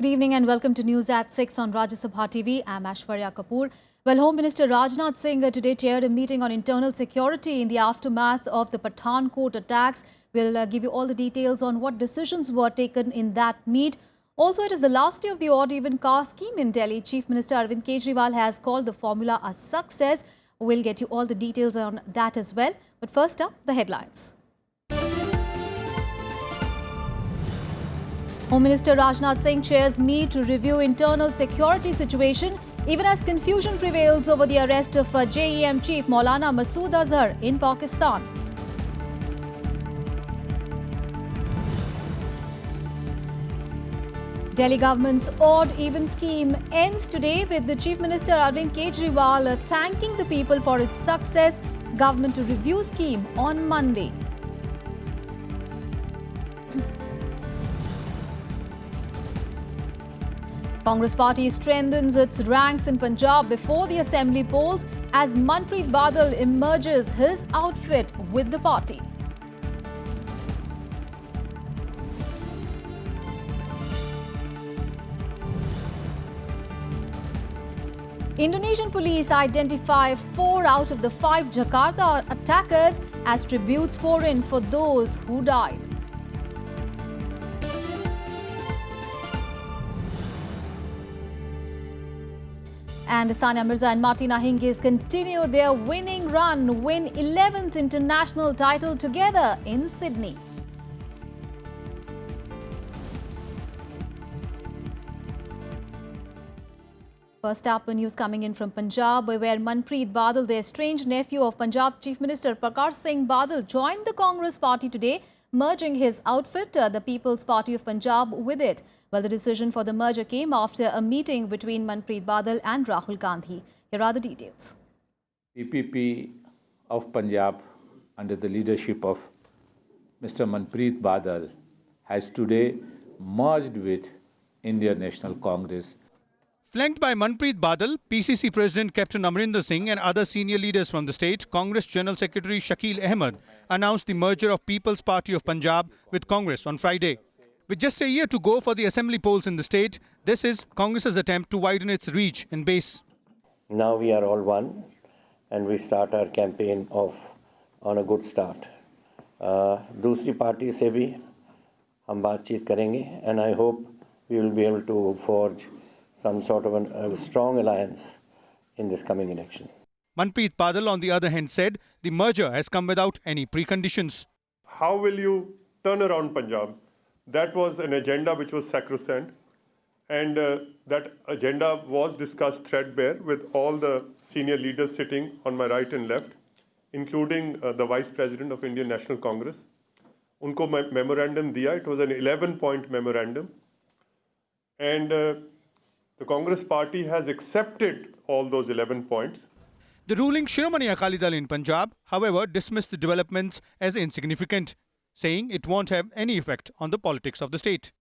Good evening and welcome to News at 6 on Rajya Sabha TV. I'm Aishwarya Kapoor. Well, Home Minister Rajnath Singh today chaired a meeting on internal security in the aftermath of the Pathankot attacks. We'll give you all the details on what decisions were taken in that meet. Also, it is the last day of the odd-even car scheme in Delhi. Chief Minister Arvind Kejriwal has called the formula a success. We'll get you all the details on that as well. But first up, the headlines. Home Minister Rajnath Singh chairs meet to review internal security situation even as confusion prevails over the arrest of JEM chief Maulana Masood Azhar in Pakistan. Delhi government's odd-even scheme ends today with the Chief Minister Arvind Kejriwal thanking the people for its success. Government to review scheme on Monday. Congress party strengthens its ranks in Punjab before the assembly polls as Manpreet Badal emerges his outfit with the party. Indonesian police identify 4 out of the 5 Jakarta attackers as tributes pour in for those who died. And Sania Mirza and Martina Hingis continue their winning run, win 11th international title together in Sydney. First up, news coming in from Punjab, where Manpreet Badal, the estranged nephew of Punjab Chief Minister Prakash Singh Badal, joined the Congress party today, merging his outfit, the People's Party of Punjab, with it. Well, the decision for the merger came after a meeting between Manpreet Badal and Rahul Gandhi. Here are the details. PPP of Punjab, under the leadership of Mr. Manpreet Badal, has today merged with Indian National Congress. Flanked by Manpreet Badal, PCC President Captain Amrinder Singh and other senior leaders from the state, Congress General Secretary Shakil Ahmed announced the merger of People's Party of Punjab with Congress on Friday. With just a year to go for the assembly polls in the state, this is Congress's attempt to widen its reach and base. Now we are all one and we start our campaign off on a good start. दूसरी party से भी हम बातचीत करेंगे and I hope we will be able to forge some sort of a strong alliance in this coming election. Manpreet Badal, on the other hand, said the merger has come without any preconditions. How will you turn around Punjab? That was an agenda which was sacrosanct, and that agenda was discussed threadbare with all the senior leaders sitting on my right and left, including the Vice President of Indian National Congress. Unko memorandum diya. It was an 11-point memorandum, and the Congress party has accepted all those 11 points. The ruling Shiromani Akali Dal in Punjab, however, dismissed the developments as insignificant, saying it won't have any effect on the politics of the state.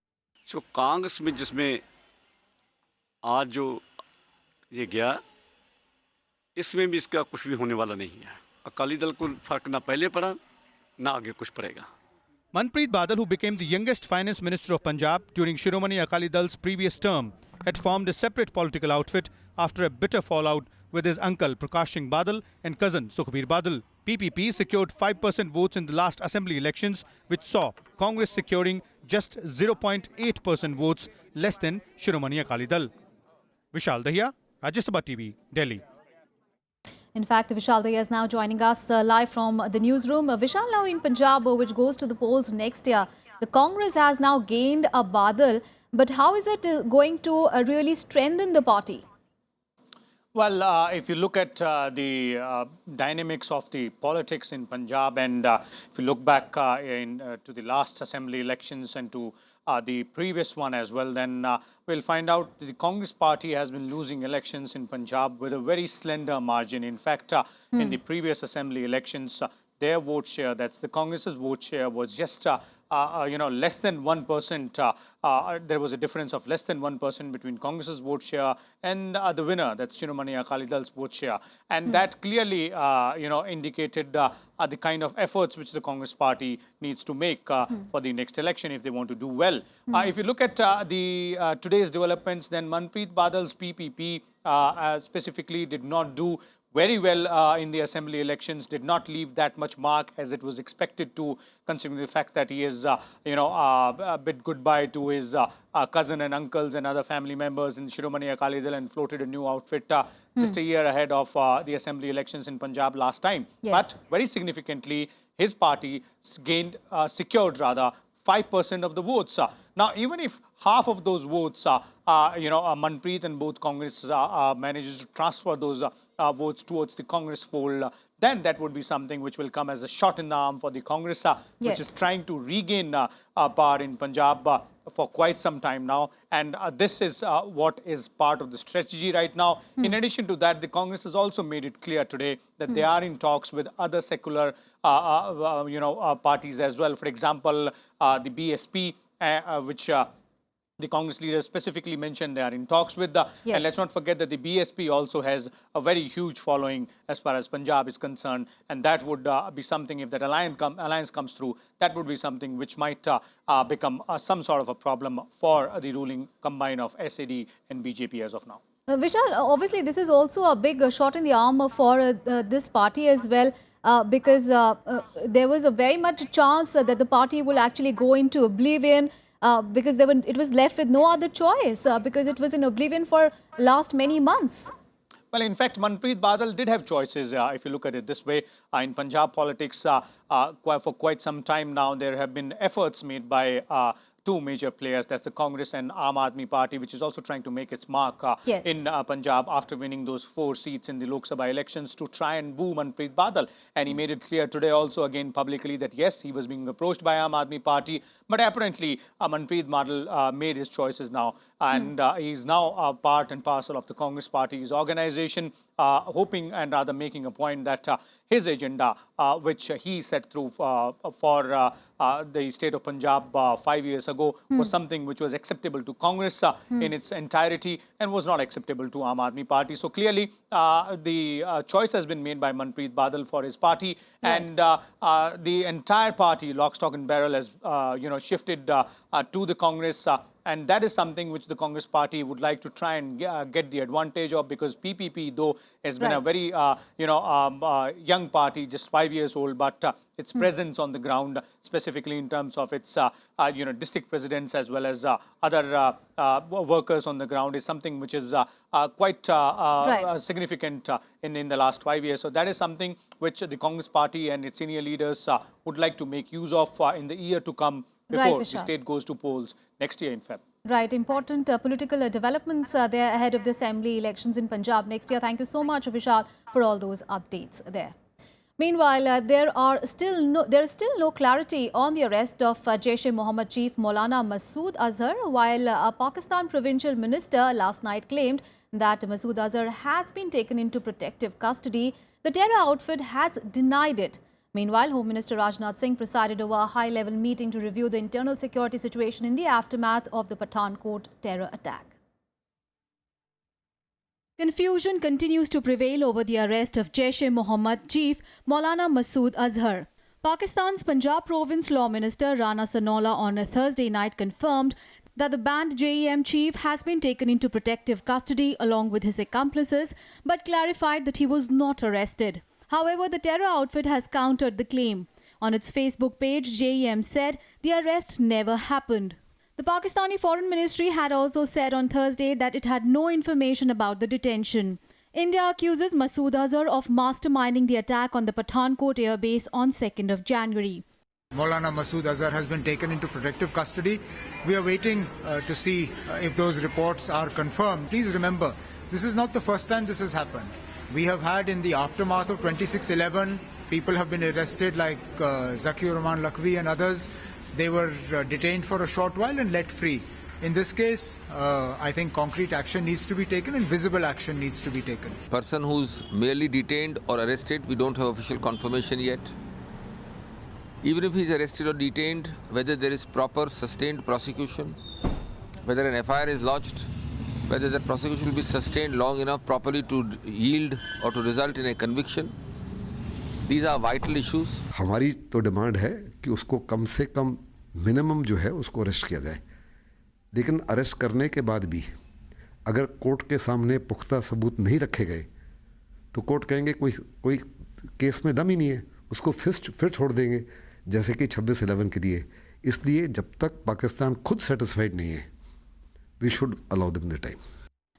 So Congress में जिसमें आज जो ये गया, इसमें भी इसका कुछ भी होने वाला नहीं है. अकाली दल को फर्क ना पहले पड़ा, ना आगे कुछ पड़ेगा. Manpreet Badal, who became the youngest finance minister of Punjab during Shiromani Akali Dal's previous term, had formed a separate political outfit after a bitter fallout with his uncle Prakash Singh Badal and cousin Sukhbir Badal. PPP secured 5% votes in the last assembly elections, which saw Congress securing just 0.8% votes, less than Shiromani Akali Dal. Vishal Dahiya, Rajya Sabha TV, Delhi. In fact, Vishal Dahiya is now joining us live from the newsroom. Vishal, now in Punjab, which goes to the polls next year, the Congress has now gained a Badal, but how is it going to really strengthen the party? Well, if you look at the dynamics of the politics in Punjab, and if you look back to the last assembly elections and to the previous one as well, then we'll find out that the Congress party has been losing elections in Punjab with a very slender margin. In fact, in the previous assembly elections, their vote share, that's the Congress's vote share, was just less than 1%. There was a difference of less than 1% between Congress's vote share and the winner, that's Shiromani Akali Dal's vote share. And that clearly, indicated the kind of efforts which the Congress party needs to make for the next election if they want to do well. If you look at today's developments, then Manpreet Badal's PPP specifically did not do very well in the assembly elections, did not leave that much mark as it was expected to, considering the fact that he is, bid goodbye to his cousin and uncles and other family members in Shiromani Akali Dal and floated a new outfit just a year ahead of the assembly elections in Punjab last time. Yes. But very significantly, his party secured 5% of the votes. Now, even if half of those votes, Manpreet and both Congress manages to transfer those votes towards the Congress fold, then that would be something which will come as a shot in the arm for the Congress, which is trying to regain power in Punjab for quite some time now. And this is what is part of the strategy right now. In addition to that, the Congress has also made it clear today that they are in talks with other secular parties as well. For example, the BSP, which the Congress leaders specifically mentioned they are in talks with. And let's not forget that the BSP also has a very huge following as far as Punjab is concerned. And that would be something, if that alliance comes through, that would be something which might become some sort of a problem for the ruling combine of SAD and BJP as of now. Vishal, obviously this is also a big shot in the arm for this party as well. Because there was a very much chance that the party will actually go into oblivion because it was left with no other choice because it was in oblivion for last many months. Well, in fact, Manpreet Badal did have choices, if you look at it this way. In Punjab politics, for quite some time now, there have been efforts made by two major players, that's the Congress and Aam Aadmi Party, which is also trying to make its mark in Punjab after winning those 4 seats in the Lok Sabha elections to try and woo Manpreet Badal. And he made it clear today also again publicly that yes, he was being approached by Aam Aadmi Party, but apparently Manpreet Badal made his choices now. And he's now part and parcel of the Congress Party's organization, hoping and rather making a point that his agenda, which he set through for the state of Punjab 5 years ago, was something which was acceptable to Congress in its entirety and was not acceptable to Aam Aadmi Party. So clearly, the choice has been made by Manpreet Badal for his party, and the entire party, lock, stock and barrel, has shifted to the Congress. And that is something which the Congress party would like to try and get the advantage of, because PPP, though, has been a very, young party, just 5 years old, but its presence on the ground, specifically in terms of its, district presidents as well as other workers on the ground, is something which is quite significant in the last 5 years. So that is something which the Congress party and its senior leaders would like to make use of in the year to come, before the state goes to polls next year in Feb. Right, important political developments there ahead of the assembly elections in Punjab next year. Thank you so much, Vishal, for all those updates there. Meanwhile, there is still no clarity on the arrest of Jaish-e-Mohammed chief Maulana Masood Azhar, while a Pakistan provincial minister last night claimed that Masood Azhar has been taken into protective custody. The terror outfit has denied it. Meanwhile, Home Minister Rajnath Singh presided over a high-level meeting to review the internal security situation in the aftermath of the Pathankot terror attack. Confusion continues to prevail over the arrest of Jaish-e-Mohammed chief Maulana Masood Azhar. Pakistan's Punjab Province Law Minister Rana Sanola on a Thursday night confirmed that the banned JEM chief has been taken into protective custody along with his accomplices, but clarified that he was not arrested. However, the terror outfit has countered the claim. On its Facebook page, JEM said the arrest never happened. The Pakistani Foreign Ministry had also said on Thursday that it had no information about the detention. India accuses Masood Azhar of masterminding the attack on the Pathankot air base on 2nd of January. Maulana Masood Azhar has been taken into protective custody. We are waiting to see if those reports are confirmed. Please remember, this is not the first time this has happened. We have had, in the aftermath of 26/11, people have been arrested like Zakir Rahman Lakhvi and others. They were detained for a short while and let free. In this case, I think concrete action needs to be taken and visible action needs to be taken. Person who's merely detained or arrested, we don't have official confirmation yet. even if he's arrested or detained, whether there is proper sustained prosecution, whether an FIR is lodged, whether that prosecution will be sustained long enough properly to yield or to result in a conviction. These are vital issues. हमारी तो demand है कि उसको कम से कम minimum जो है उसको arrest किया जाए, लेकिन अरेस्ट करने के बाद भी अगर कोर्ट के सामने पुख्ता सबूत नहीं रखे गए तो कोर्ट कहेंगे कोई केस में दम ही नहीं है, उसको फिर छोड़ देंगे, जैसे कि 26/11 के लिए. इसलिए जब तक पाकिस्तान खुद सेटिस्फाइड नहीं है, we should allow them the time.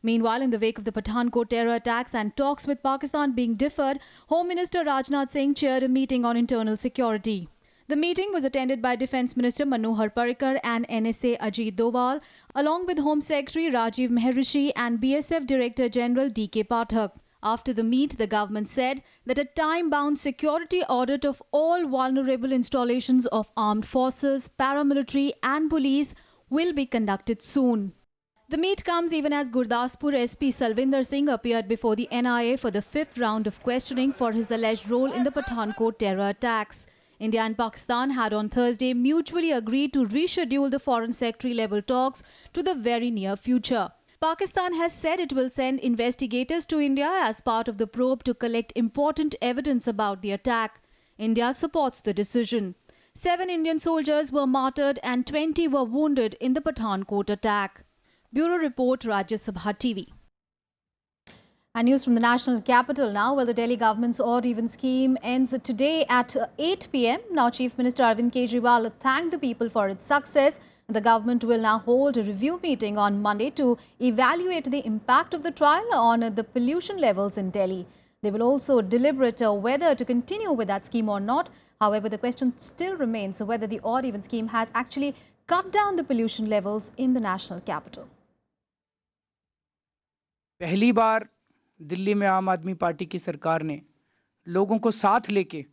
Meanwhile, in the wake of the Pathankot terror attacks and talks with Pakistan being deferred, Home Minister Rajnath Singh chaired a meeting on internal security. The meeting was attended by Defence Minister Manohar Parrikar and NSA Ajit Doval, along with Home Secretary Rajiv Mehrishi and BSF Director General DK Pathak. After the meet, the government said that a time-bound security audit of all vulnerable installations of armed forces, paramilitary and police will be conducted soon. The meet comes even as Gurdaspur SP Salvinder Singh appeared before the NIA for the 5th round of questioning for his alleged role in the Pathankot terror attacks. India and Pakistan had on Thursday mutually agreed to reschedule the Foreign Secretary level talks to the very near future. Pakistan has said it will send investigators to India as part of the probe to collect important evidence about the attack. India supports the decision. 7 Indian soldiers were martyred and 20 were wounded in the Pathankot attack. Bureau Report, Rajya Sabha TV. And news from the national capital now, where the Delhi government's odd-even scheme ends today at 8 p.m. Now, Chief Minister Arvind Kejriwal thanked the people for its success. The government will now hold a review meeting on Monday to evaluate the impact of the trial on the pollution levels in Delhi. They will also deliberate whether to continue with that scheme or not. However, the question still remains whether the odd-even scheme has actually cut down the pollution levels in the national capital. पहली बार दिल्ली में आम आदमी party की सरकार ने लोगों को साथ लेके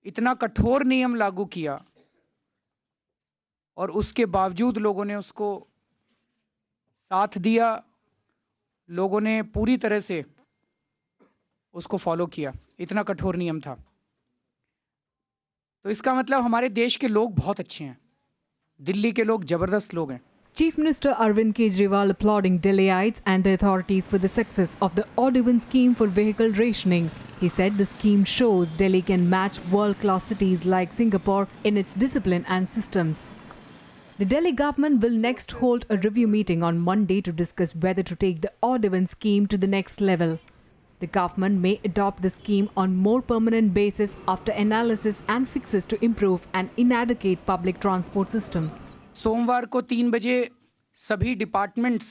इतना कठोर नियम लागू किया और उसके बावजूद लोगों ने उसको साथ दिया, लोगों ने पूरी तरह से उसको फॉलो किया. इतना कठोर नियम था. तो इसका मतलब हमारे देश के लोग बहुत अच्छे हैं. दिल्ली के लोग जबरदस्त लोग हैं. Chief Minister Arvind Kejriwal applauding Delhiites and the authorities for the success of the odd-even scheme for vehicle rationing. He said the scheme shows Delhi can match world-class cities like Singapore in its discipline and systems. The Delhi government will next hold a review meeting on Monday to discuss whether to take the odd-even scheme to the next level. The government may adopt the scheme on more permanent basis after analysis and fixes to improve an inadequate public transport system. सोमवार को 3 बजे सभी departments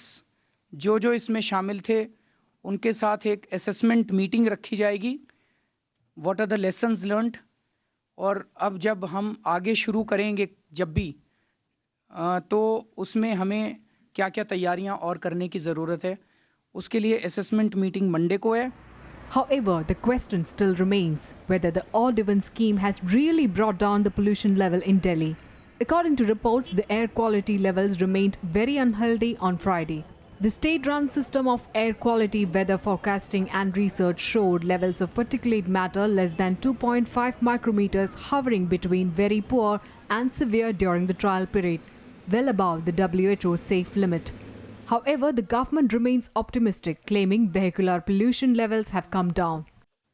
जो इसमें शामिल थे उनके साथ एक असेसमेंट मीटिंग रखी जाएगी. What are the lessons learned, और अब जब हम आगे शुरू करेंगे जब भी तो उसमें हमें क्या क्या तैयारियां और करने की ज़रूरत है, उसके लिए असेसमेंट मीटिंग मंडे को है. However, the question still remains whether the odd-even scheme has really brought down the pollution level in Delhi. According to reports, the air quality levels remained very unhealthy on Friday. The state-run system of air quality weather forecasting and research showed levels of particulate matter less than 2.5 micrometers, hovering between very poor and severe during the trial period, well above the WHO's safe limit. However, the government remains optimistic, claiming vehicular pollution levels have come down.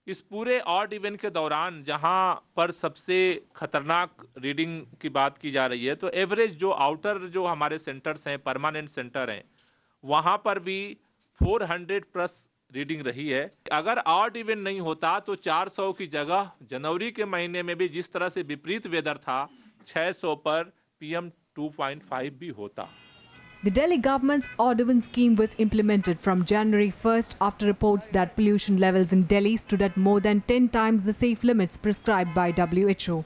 इस पूरे odd even के दौरान जहां पर सबसे खतरनाक reading की बात की जा रही है, तो एवरेज जो आउटर जो हमारे सेंटर्स हैं, परमानेंट सेंटर हैं, वहां पर भी 400 प्लस रीडिंग रही है. अगर ऑड इवन नहीं होता तो 400 की जगह जनवरी के महीने में भी जिस तरह से विपरीत वेदर था, 600 पर PM 2.5 भी होता. The Delhi government's odd-even scheme was implemented from January 1st after reports that pollution levels in Delhi stood at more than 10 times the safe limits prescribed by WHO.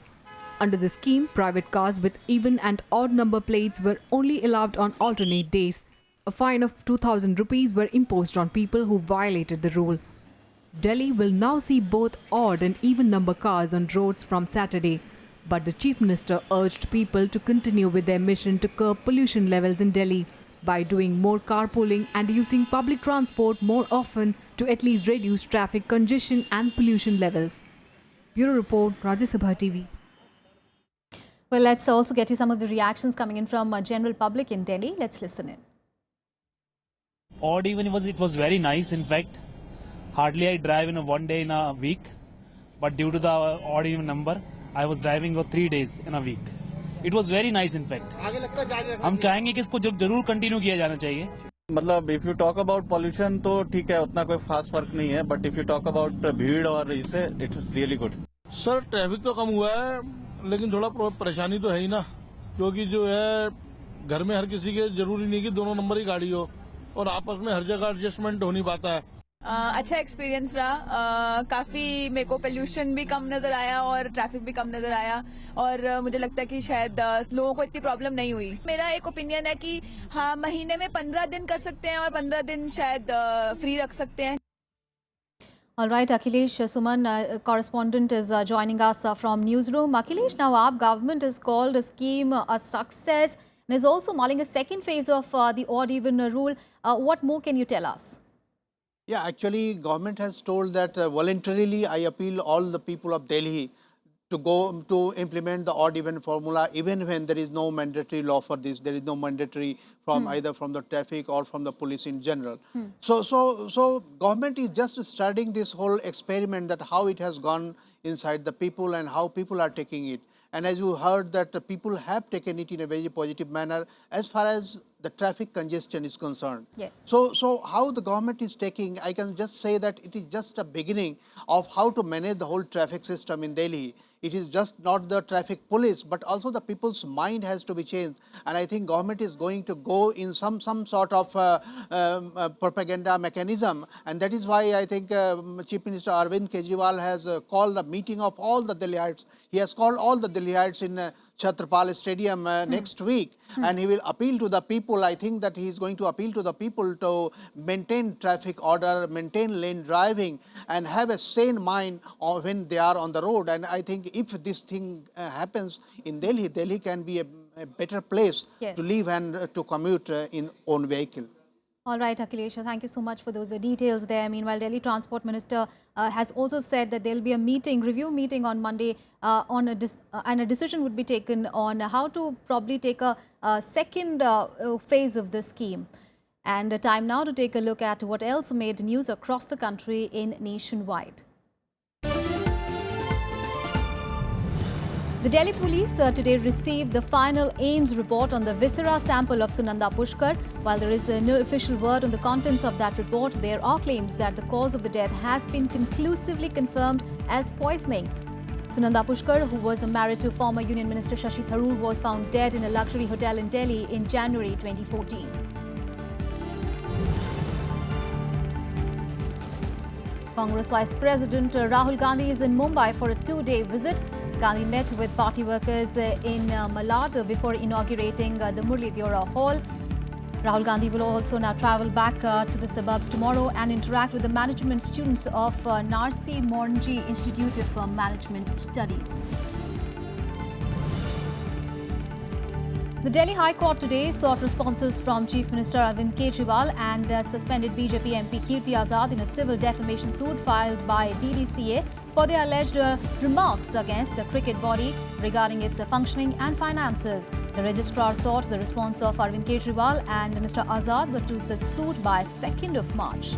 Under the scheme, private cars with even and odd number plates were only allowed on alternate days. A fine of 2,000 rupees were imposed on people who violated the rule. Delhi will now see both odd and even number cars on roads from Saturday. But the Chief Minister urged people to continue with their mission to curb pollution levels in Delhi by doing more carpooling and using public transport more often to at least reduce traffic congestion and pollution levels. Bureau Report, Rajya Sabha TV. Well, let's also get you some of the reactions coming in from general public in Delhi. Let's listen in. Odd even it was very nice. In fact, hardly I drive in one day in a week, but due to the odd even number, I was driving for 3 days in a week. It was very nice. In fact, हम चाहेंगे कि इसको जरूर continue किया जाना चाहिए. मतलब if you talk about pollution तो ठीक है, उतना कोई खास फर्क नहीं है, but if you talk about भीड़ और इससे it is really good. Sir traffic तो कम हुआ है, लेकिन थोड़ा परेशानी तो है ही ना, क्योंकि जो है घर में हर किसी के जरूरी नहीं कि दोनों नंबर की गाड़ी हो, और आपस में हर जगह एडजस्टमेंट हो नहीं पाता है. अच्छा एक्सपीरियंस रहा. काफी मेरे को पोल्यूशन भी कम नजर आया और ट्रैफिक भी कम नजर आया, और मुझे लगता है कि शायद लोगों को इतनी प्रॉब्लम नहीं हुई. मेरा एक ओपिनियन है कि हाँ, महीने में 15 दिन कर सकते हैं और 15 दिन शायद फ्री रख सकते हैं. All right, Akhilesh Suman, correspondent, is joining us from newsroom. Akhilesh, now our government has called a scheme a success and is also mulling a second phase of the odd even rule. What more can you tell us? Yeah, actually, government has told that voluntarily I appeal all the people of Delhi to go to implement the odd even formula, even when there is no mandatory law for this. There is no mandatory from either from the traffic or from the police in general. So government is just starting this whole experiment, that how it has gone inside the people and how people are taking it. And as you heard, that people have taken it in a very positive manner as far as the traffic congestion is concerned. Yes. So how the government is taking, I can just say that it is just a beginning of how to manage the whole traffic system in Delhi. It is just not the traffic police, but also the people's mind has to be changed. And I think government is going to go in some sort of propaganda mechanism. And that is why I think Chief Minister Arvind Kejriwal has called a meeting of all the Delhiites. He has called all the Delhiites in Chhatrapal Stadium next week, and he will appeal to the people. I think that he is going to appeal to the people to maintain traffic order, maintain lane driving, and have a sane mind when they are on the road. And I think if this thing happens in Delhi, Delhi can be a better place to live and to commute in own vehicle. All right, Akhilesh, thank you so much for those details there. Meanwhile, Delhi Transport Minister has also said that there will be a meeting, review meeting on Monday, and a decision would be taken on how to probably take a second phase of the scheme. And time now to take a look at what else made news across the country in Nationwide. The Delhi police today received the final AIMS report on the viscera sample of Sunanda Pushkar. While there is no official word on the contents of that report, there are claims that the cause of the death has been conclusively confirmed as poisoning. Sunanda Pushkar, who was married to former Union Minister Shashi Tharoor, was found dead in a luxury hotel in Delhi in January 2014. Congress Vice President Rahul Gandhi is in Mumbai for a 2-day visit. Gandhi met with party workers in Malad before inaugurating the Murli Deora Hall. Rahul Gandhi will also now travel back to the suburbs tomorrow and interact with the management students of Narsi Mornji Institute of Management Studies. The Delhi High Court today sought responses from Chief Minister Arvind Kejriwal and suspended BJP MP Kirti Azad in a civil defamation suit filed by DDCA for their alleged remarks against a cricket body regarding its functioning and finances. The registrar sought the response of Arvind Kejriwal and Mr. Azad to the suit by 2nd of March.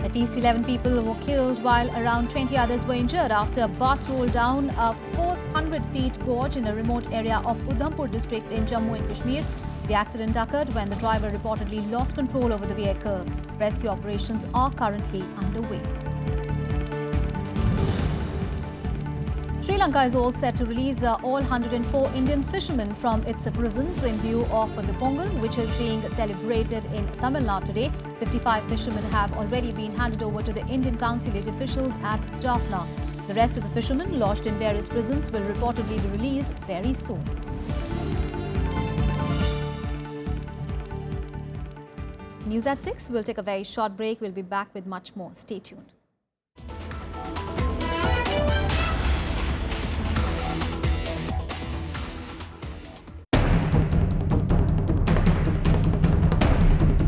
At least 11 people were killed while around 20 others were injured after a bus rolled down a 400-feet gorge in a remote area of Udhampur district in Jammu and Kashmir. The accident occurred when the driver reportedly lost control over the vehicle. Rescue operations are currently underway. Sri Lanka is all set to release all 104 Indian fishermen from its prisons in view of the Pongal, which is being celebrated in Tamil Nadu today. 55 fishermen have already been handed over to the Indian consulate officials at Jaffna. The rest of the fishermen lodged in various prisons will reportedly be released very soon. News at 6. We'll take a very short break. We'll be back with much more. Stay tuned.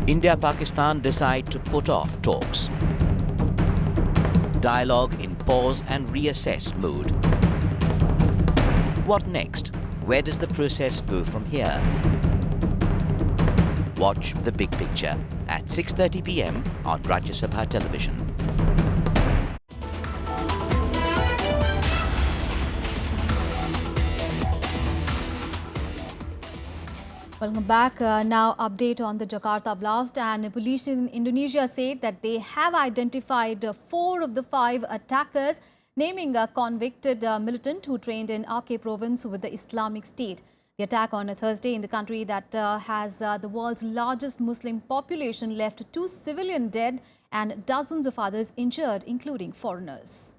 India-Pakistan decide to put off talks. Dialogue in pause and reassess mood. What next? Where does the process go from here? Watch The Big Picture at 6:30 p.m. on Rajya Sabha television. Welcome back. Now update on the Jakarta blast, and police in Indonesia said that they have identified 4 of the 5 attackers, naming a convicted militant who trained in Aceh province with the Islamic State. The attack on a Thursday in the country that has the world's largest Muslim population left 2 civilians dead and dozens of others injured, including foreigners.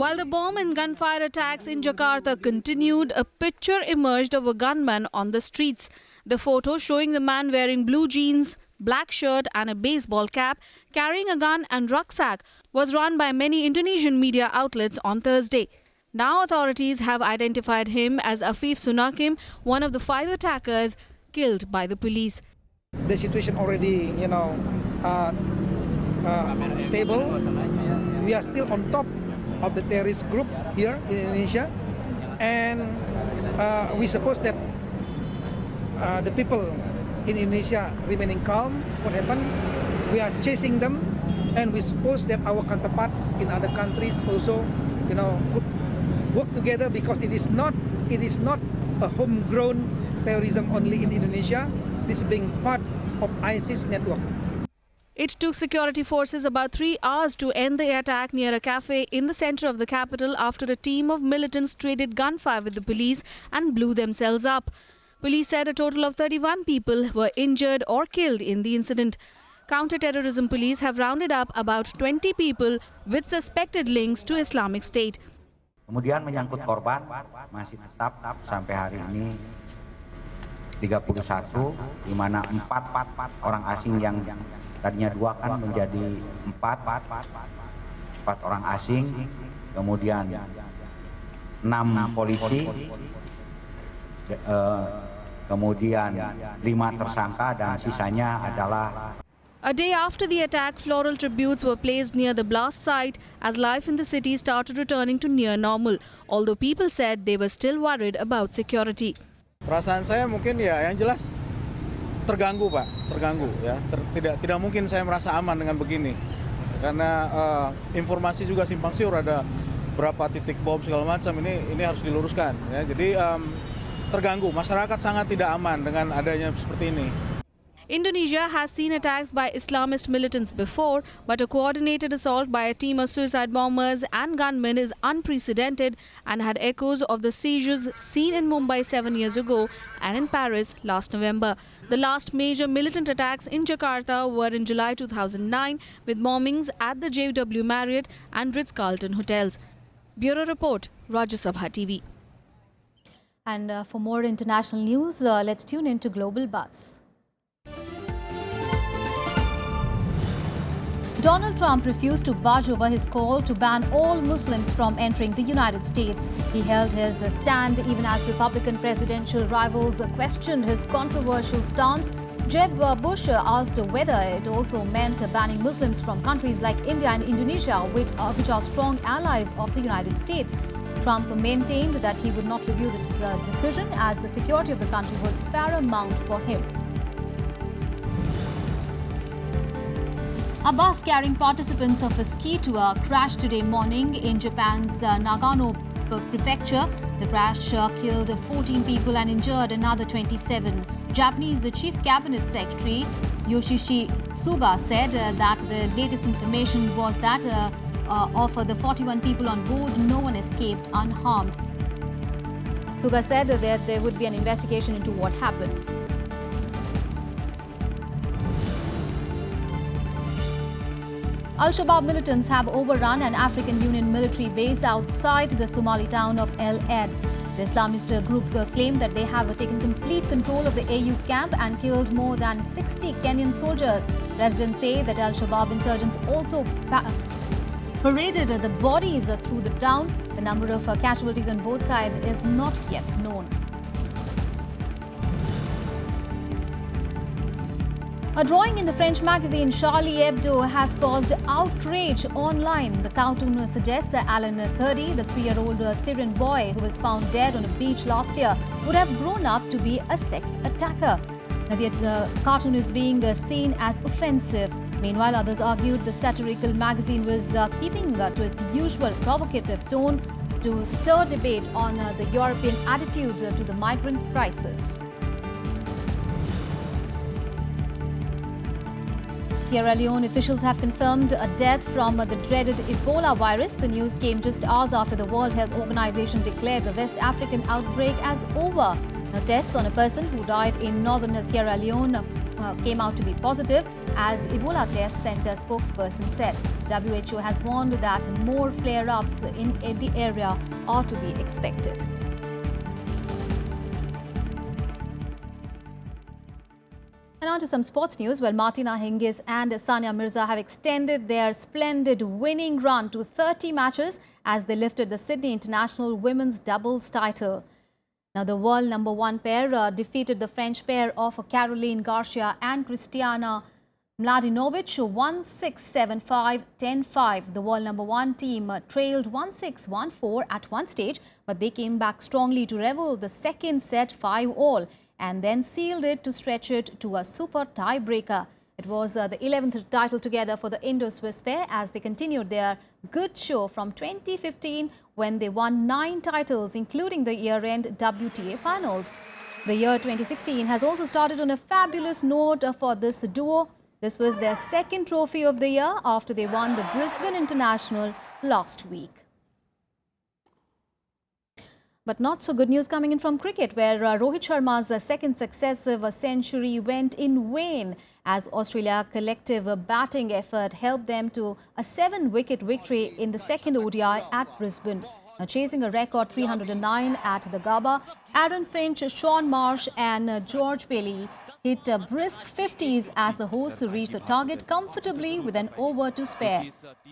While the bomb and gunfire attacks in Jakarta continued, a picture emerged of a gunman on the streets. The photo showing the man wearing blue jeans, black shirt and a baseball cap, carrying a gun and rucksack, was run by many Indonesian media outlets on Thursday. Now authorities have identified him as Afif Sunakim, one of the 5 attackers killed by the police. The situation already, stable. We are still on top of the terrorist group here in Indonesia, and we suppose that the people in Indonesia remaining calm. What happened? We are chasing them, and we suppose that our counterparts in other countries also, could work together, because it is not a homegrown terrorism only in Indonesia. This being part of ISIS network. It took security forces about 3 hours to end the attack near a cafe in the center of the capital after a team of militants traded gunfire with the police and blew themselves up. Police said a total of 31 people were injured or killed in the incident. Counter-terrorism police have rounded up about 20 people with suspected links to Islamic State. Kemudian menyangkut korban, masih tetap sampai hari ini 31, di mana 4 orang asing yang tadinya 2 kan menjadi 4 orang asing, kemudian 6 polisi, kemudian 5 tersangka, dan sisanya adalah. A day after the attack, floral tributes were placed near the blast site as life in the city started returning to near normal, although people said they were still worried about security. Perasaan saya mungkin yang jelas terganggu, Pak, terganggu ya. Tidak mungkin saya merasa aman dengan begini, karena informasi juga simpang siur, ada berapa titik bom segala macam, ini harus diluruskan ya. Jadi terganggu, masyarakat sangat tidak aman dengan adanya seperti ini. Indonesia has seen attacks by Islamist militants before, but a coordinated assault by a team of suicide bombers and gunmen is unprecedented and had echoes of the seizures seen in Mumbai 7 years ago and in Paris last November. The last major militant attacks in Jakarta were in July 2009 with bombings at the JW Marriott and Ritz-Carlton hotels. Bureau Report, Rajya Sabha TV. And for more international news, let's tune in to Global Buzz. Donald Trump refused to budge over his call to ban all Muslims from entering the United States. He held his stand even as Republican presidential rivals questioned his controversial stance. Jeb Bush asked whether it also meant banning Muslims from countries like India and Indonesia, which are strong allies of the United States. Trump maintained that he would not review this decision as the security of the country was paramount for him. A bus carrying participants of a ski tour crashed today morning in Japan's Nagano prefecture. The crash killed 14 people and injured another 27. Japanese Chief Cabinet Secretary Yoshishi Suga said that the latest information was that of the 41 people on board, no one escaped unharmed. Suga said that there would be an investigation into what happened. Al-Shabaab militants have overrun an African Union military base outside the Somali town of El Ed. The Islamist group claimed that they have taken complete control of the AU camp and killed more than 60 Kenyan soldiers. Residents say that Al-Shabaab insurgents also paraded the bodies through the town. The number of casualties on both sides is not yet known. A drawing in the French magazine Charlie Hebdo has caused outrage online. The cartoon suggests that Alan Kurdi, the 3-year-old Syrian boy who was found dead on a beach last year, would have grown up to be a sex attacker. Now, the cartoon is being seen as offensive. Meanwhile, others argued the satirical magazine was keeping to its usual provocative tone to stir debate on the European attitude to the migrant crisis. Sierra Leone officials have confirmed a death from the dreaded Ebola virus. The news came just hours after the World Health Organization declared the West African outbreak as over. Now, tests on a person who died in northern Sierra Leone came out to be positive, as Ebola Test Center spokesperson said. WHO has warned that more flare-ups in the area are to be expected. And on to some sports news. Well, Martina Hingis and Sania Mirza have extended their splendid winning run to 30 matches as they lifted the Sydney International Women's Doubles title. Now, the world number 1 pair defeated the French pair of Caroline Garcia and Christiana Mladenovic 1-6, 7-5, 10-5. The world number 1 team trailed 1-6, 1-4 at one stage, but they came back strongly to revel the second set 5-all. And then sealed it to stretch it to a super tiebreaker. It was the 11th title together for the Indo-Swiss pair as they continued their good show from 2015 when they won 9 titles, including the year-end WTA finals. The year 2016 has also started on a fabulous note for this duo. This was their second trophy of the year after they won the Brisbane International last week. But not so good news coming in from cricket, where Rohit Sharma's second successive century went in vain as Australia's collective batting effort helped them to a 7-wicket victory in the second ODI at Brisbane. Now, chasing a record 309 at the Gabba, Aaron Finch, Sean Marsh and George Bailey hit brisk 50s as the hosts reached the target comfortably with an over to spare.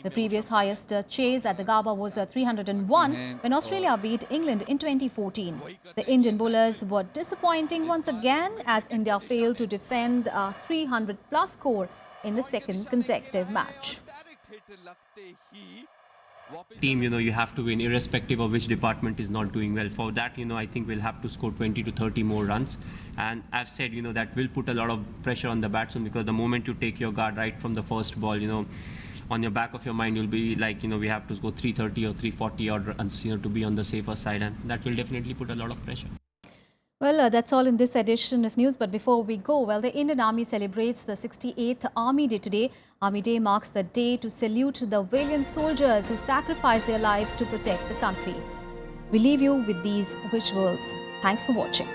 The previous highest chase at the Gabba was 301 when Australia beat England in 2014. The Indian bowlers were disappointing once again as India failed to defend a 300-plus score in the second consecutive match. Team, you have to win irrespective of which department is not doing well. For that, I think we'll have to score 20 to 30 more runs. And I've said, that will put a lot of pressure on the batsman, because the moment you take your guard right from the first ball, on your back of your mind, you'll be like, we have to go 330 or 340 odd runs, to be on the safer side. And that will definitely put a lot of pressure. Well, that's all in this edition of news. But before we go, well, the Indian Army celebrates the 68th Army Day today. Army Day marks the day to salute the valiant soldiers who sacrificed their lives to protect the country. We leave you with these visuals. Thanks for watching.